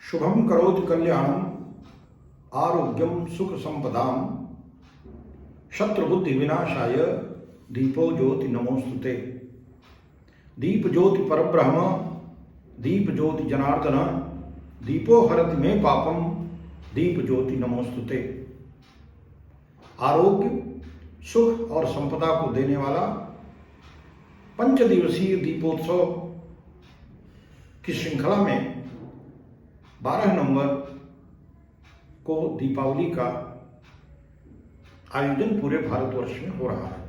शुभम करोति कल्याणम आरोग्यम सुख संपदाम शत्रुबुद्धि विनाशाय दीपो ज्योति नमोस्तुते। दीप ज्योति परब्रह्म दीप ज्योति जनार्दन दीपो हरति मे पापम दीप ज्योति नमोस्तुते। आरोग्य सुख और संपदा को देने वाला 5 दिवसीय दीपोत्सव की श्रृंखला में 12 नवंबर को दीपावली का आयोजन पूरे भारतवर्ष में हो रहा है।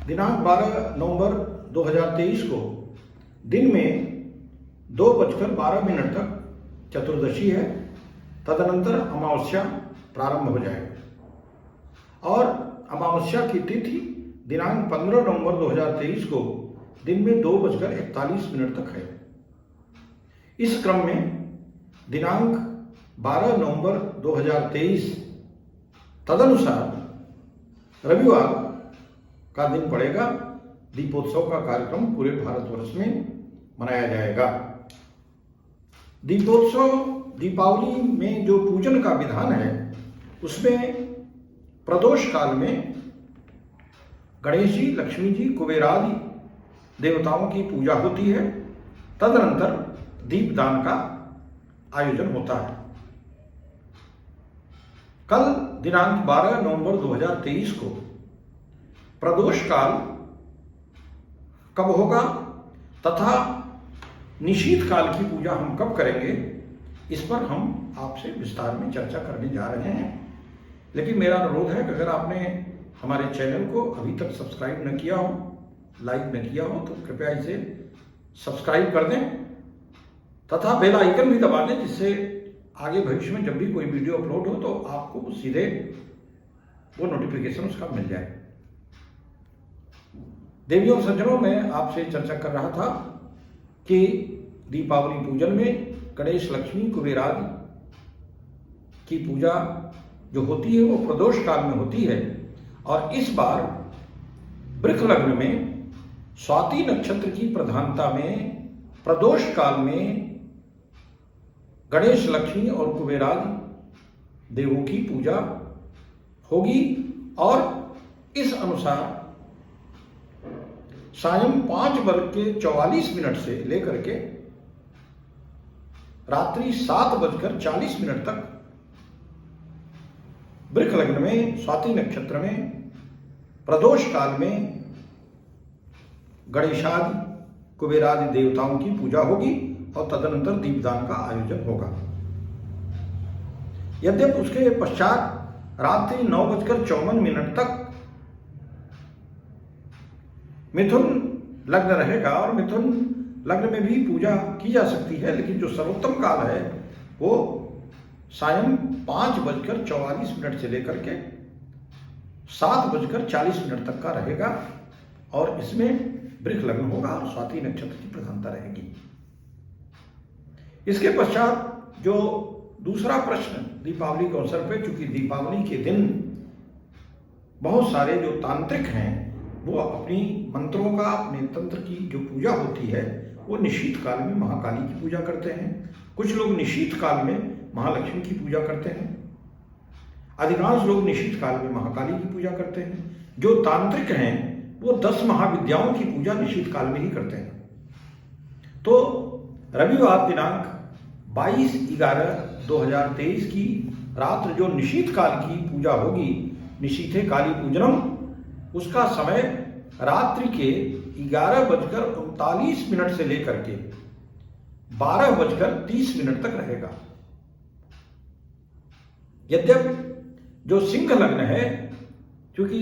दिनांक 12 नवंबर 2023 को दिन में 2:12 तक चतुर्दशी है। तदनंतर अमावस्या प्रारंभ हो जाएगा और अमावस्या की तिथि दिनांक 15 नवंबर 2023 को दिन में 2:41 तक है। इस क्रम में दिनांक 12 नवंबर 2023 तदनुसार रविवार का दिन पड़ेगा। दीपोत्सव का कार्यक्रम पूरे भारतवर्ष में मनाया जाएगा। दीपोत्सव दीपावली में जो पूजन का विधान है उसमें प्रदोष काल में गणेश जी, लक्ष्मी जी, कुबेरादि देवताओं की पूजा होती है। तदनंतर दीपदान का आयोजन होता है। कल दिनांक 12 नवंबर 2023 को प्रदोष काल कब होगा तथा निशीथ काल की पूजा हम कब करेंगे, इस पर हम आपसे विस्तार में चर्चा करने जा रहे हैं। लेकिन मेरा अनुरोध है कि अगर आपने हमारे चैनल को अभी तक सब्सक्राइब न किया हो, लाइक न किया हो, तो कृपया इसे सब्सक्राइब कर दें तथा बेल आइकन भी दबा दें, जिससे आगे भविष्य में जब भी कोई वीडियो अपलोड हो तो आपको सीधे वो नोटिफिकेशन उसका मिल जाए। देवियों और सज्जनों, मैं आपसे चर्चा कर रहा था कि दीपावली पूजन में गणेश, लक्ष्मी, कुबेरादि की पूजा जो होती है वो प्रदोष काल में होती है। और इस बार वृष लग्न में स्वाति नक्षत्र की प्रधानता में प्रदोष काल में गणेश, लक्ष्मी और कुबेरादि देवों की पूजा होगी। और इस अनुसार सायं 5:44 से लेकर के रात्रि 7:40 तक वृष लग्न में स्वाति नक्षत्र में प्रदोष काल में गणेशादि, कुबेरादि देवताओं की पूजा होगी और तदनंतर दीपदान का आयोजन होगा। यद्यपि उसके पश्चात रात्रि 9:54 तक मिथुन लग्न रहेगा और मिथुन लग्न में भी पूजा की जा सकती है, लेकिन जो सर्वोत्तम काल है वो सायं 5:44 से लेकर के 7:40 तक का रहेगा और इसमें वृष लग्न होगा और स्वाति नक्षत्र की प्रधानता रहेगी। इसके पश्चात जो दूसरा प्रश्न दीपावली के अवसर पर, चूंकि दीपावली के दिन बहुत सारे जो तांत्रिक हैं वो अपनी मंत्रों का, अपने तंत्र की जो पूजा होती है वो निशीथ काल में महाकाली की पूजा करते हैं। कुछ लोग निशीथ काल में महालक्ष्मी की पूजा करते हैं। अधिकांश लोग निशीथ काल में महाकाली की पूजा करते हैं। जो तांत्रिक हैं वो 10 महाविद्याओं की पूजा निशीथ काल में ही करते हैं। तो रविवार दिनांक 22/11/2023 की रात्र जो निशीथ काल की पूजा होगी, निशीथे काली पूजनम, उसका समय रात्रि के 11:39 से लेकर के 12:30 तक रहेगा। यद्यपि जो सिंह लग्न है, क्योंकि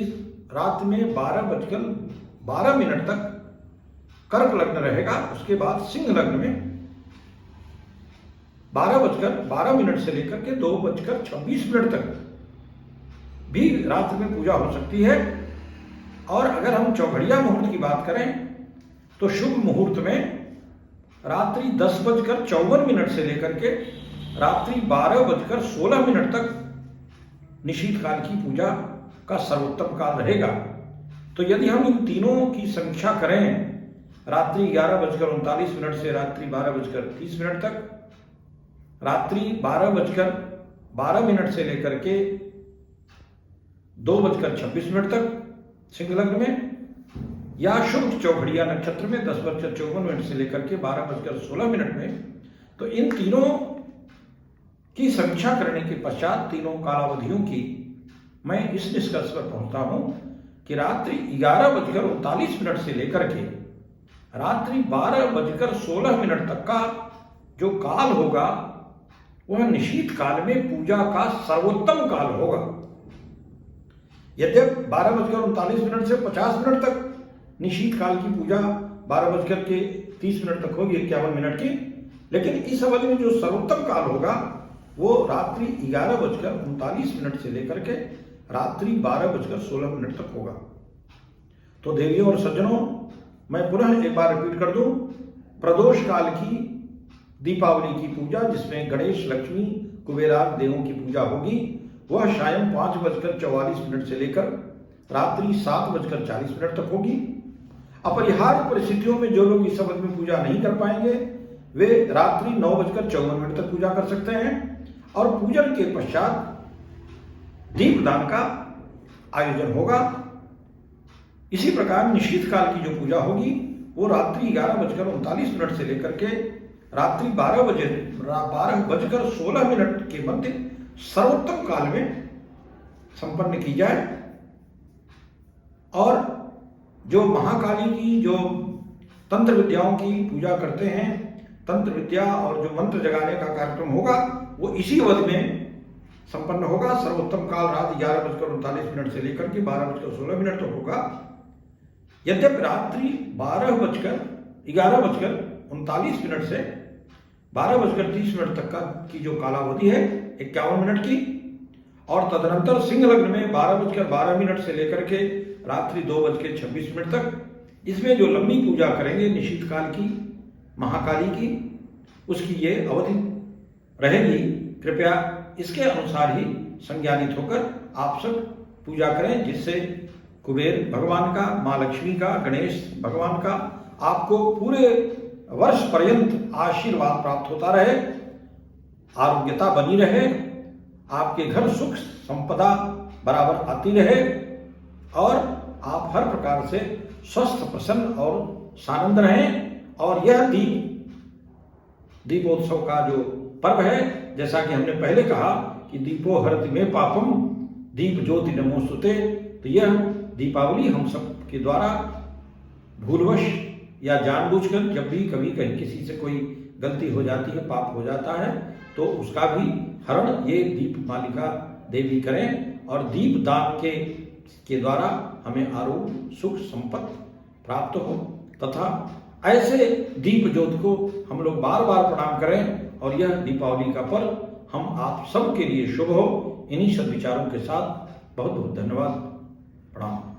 रात में 12:12 तक कर्क लग्न रहेगा, उसके बाद सिंह लग्न में 12:12 से लेकर के 2:26 तक भी रात्रि में पूजा हो सकती है। और अगर हम चौघड़िया मुहूर्त की बात करें तो शुभ मुहूर्त में रात्रि 10:54 से लेकर के रात्रि 12:16 तक निशीथ काल की पूजा का सर्वोत्तम काल रहेगा। तो यदि हम इन तीनों की समीक्षा करें रात्रि 11:39 से रात्रि 12:30 तक, रात्रि 12:12 से लेकर के 2:26 तक सिंह लग्न में, या शुभ चौघड़िया नक्षत्र में 10:54 से लेकर के 12:16 में। तो इन तीनों की समीक्षा करने के पश्चात तीनों कालावधियों की मैं इस निष्कर्ष पर पहुंचता हूं कि रात्रि 11:39 से लेकर के रात्रि 12:16 तक का जो काल होगा वह निशीथ काल में पूजा का सर्वोत्तम काल होगा। यद्यपि 12:39 से 50 तक निशीथ काल की पूजा 12:30 तक होगी, 51 की, लेकिन इस अवधि में जो सर्वोत्तम काल होगा वो रात्रि 11:39 से लेकर के रात्रि 12:16 तक होगा। तो देवियों और सज्जनों, मैं पुनः एक बार रिपीट कर दूं, प्रदोष काल की दीपावली की पूजा जिसमें गणेश, लक्ष्मी, कुबेरादि देवों की पूजा होगी वह शायद 5:44 से लेकर रात्रि 7:40 तक होगी। अपरिहार्य परिस्थितियों में जो लोग इस अवधि में पूजा नहीं कर पाएंगे वे रात्रि 9:54 तक पूजा कर सकते हैं और पूजन के पश्चात दीपदान का आयोजन होगा। इसी प्रकार निशीथ काल की जो पूजा होगी वो रात्रि 11:39 से लेकर के रात्रि 12:16 के मध्य सर्वोत्तम काल में संपन्न की जाए। और जो महाकाली की जो तंत्र विद्याओं की पूजा करते हैं, तंत्र विद्या और जो मंत्र जगाने का कार्यक्रम होगा वो इसी अवधि में संपन्न होगा। सर्वोत्तम काल रात 11:39 से लेकर के 12:16 तक होगा। यद्यपि रात्रि 11:39 से 12:30 तक का की जो कालावधि है 51 की, और तदनंतर सिंह लग्न में 12:12 से लेकर के रात्रि 2:26 तक, इसमें जो लंबी पूजा करेंगे निशीथ काल की महाकाली की, उसकी ये अवधि रहेगी। कृपया इसके अनुसार ही संज्ञानित होकर आप सब पूजा करें, जिससे कुबेर भगवान का, माँ लक्ष्मी का, गणेश भगवान का आपको पूरे वर्ष पर्यंत आशीर्वाद प्राप्त होता रहे, आरोग्यता बनी रहे, आपके घर सुख संपदा बराबर आती रहे और आप हर प्रकार से स्वस्थ, प्रसन्न और सानंद रहें। और यह दीपोत्सव का जो पर्व है, जैसा कि हमने पहले कहा कि दीपो हरति में पापम, दीप ज्योति नमोस्तुते, तो यह दीपावली हम सब के द्वारा भूलवश या जानबूझकर जब भी कभी कहीं किसी से कोई गलती हो जाती है, पाप हो जाता है, तो उसका भी हरण ये दीप मालिका देवी करें और दीप दान के द्वारा हमें आरोग्य, सुख, संपत्ति प्राप्त हो तथा ऐसे दीप ज्योति को हम लोग बार बार प्रणाम करें और यह दीपावली का पर्व हम आप सब के लिए शुभ हो। इन्हीं सद्विचारों के साथ बहुत बहुत धन्यवाद, प्रणाम।